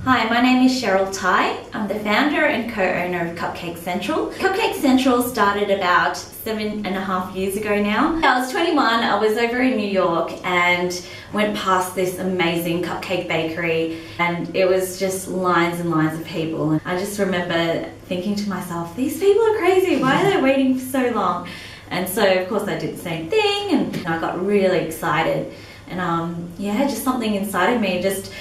Hi, my name is Sheryl Thai. I'm the founder and co-owner of Cupcake Central. Cupcake Central started about 7.5 years ago now. I was 21, I was over in New York and went past this amazing cupcake bakery, and it was just lines and lines of people. And I just remember thinking to myself, these people are crazy, why are they waiting for so long? And so of course I did the same thing, and I got really excited. And yeah, just something inside of me just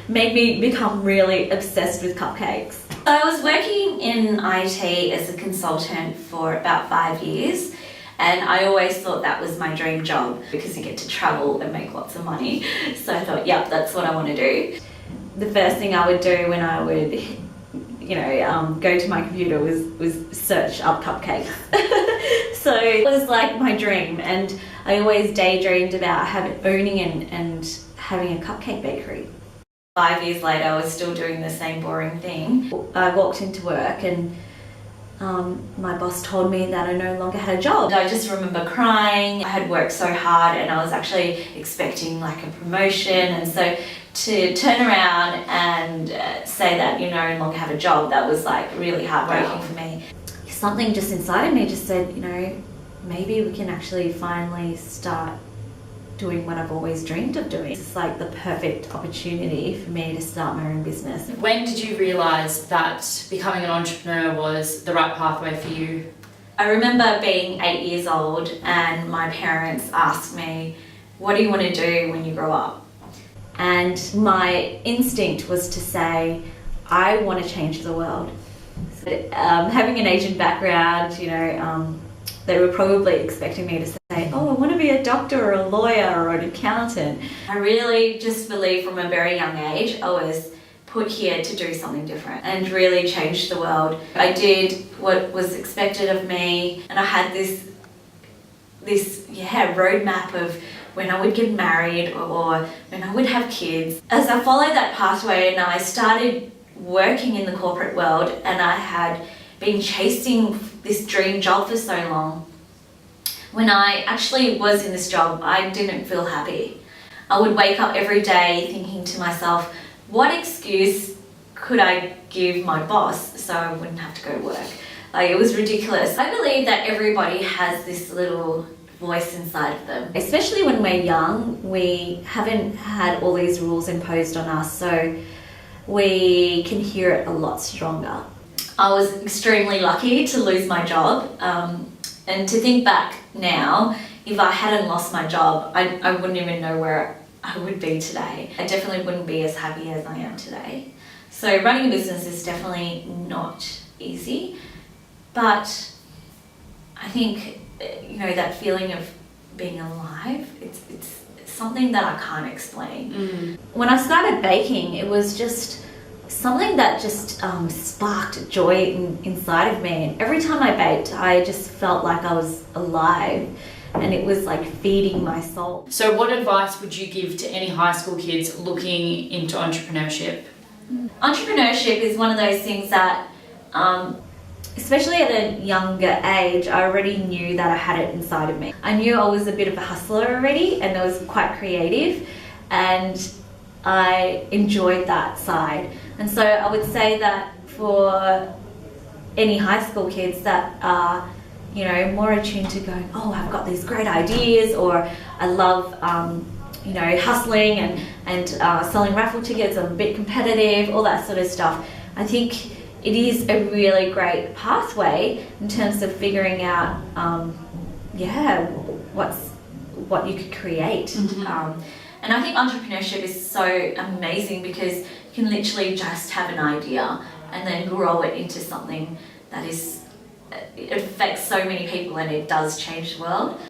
made me become really obsessed with cupcakes. So I was working in IT as a consultant for about 5 years, and I always thought that was my dream job because you get to travel and make lots of money. So I thought, yep, that's what I want to do. The first thing I would do when I would go to my computer was search up cupcakes. So it was like my dream, and I always daydreamed about owning and having a cupcake bakery. 5 years later, I was still doing the same boring thing. I walked into work and my boss told me that I no longer had a job. I just remember crying. I had worked so hard and I was actually expecting like a promotion, and so to turn around and say that you no longer have a job, that was like really heartbreaking for me. Something just inside of me just said, maybe we can actually finally start doing what I've always dreamed of doing. It's like the perfect opportunity for me to start my own business. When did you realise that becoming an entrepreneur was the right pathway for you? I remember being 8 years old and my parents asked me, what do you want to do when you grow up? And my instinct was to say, I want to change the world. So, having an Asian background, they were probably expecting me to say, oh, I want to be a doctor or a lawyer or an accountant. I really just believe from a very young age I was put here to do something different and really change the world. I did what was expected of me, and I had this roadmap of when I would get married or when I would have kids. As I followed that pathway and I started working in the corporate world, and I had been chasing this dream job for so long, when I actually was in this job, I didn't feel happy. I would wake up every day thinking to myself, what excuse could I give my boss so I wouldn't have to go to work? Like, it was ridiculous. I believe that everybody has this little voice inside of them. Especially when we're young, we haven't had all these rules imposed on us, so we can hear it a lot stronger. I was extremely lucky to lose my job, and to think back now, if I hadn't lost my job, I wouldn't even know where I would be today. I definitely wouldn't be as happy as I am today. So running a business is definitely not easy, but I think that feeling of being alive, it's something that I can't explain. When I started baking, it was just something that just sparked joy inside of me, and every time I baked I just felt like I was alive, and it was like feeding my soul. So what advice would you give to any high school kids looking into entrepreneurship? Entrepreneurship is one of those things that especially at a younger age, I already knew that I had it inside of me. I knew I was a bit of a hustler already, and I was quite creative, and I enjoyed that side. And so I would say that for any high school kids that are, more attuned to going, oh, I've got these great ideas, or I love, hustling and selling raffle tickets, I'm a bit competitive, all that sort of stuff. I think it is a really great pathway in terms of figuring out, what you could create. And I think entrepreneurship is so amazing because you can literally just have an idea and then grow it into something that it affects so many people, and it does change the world.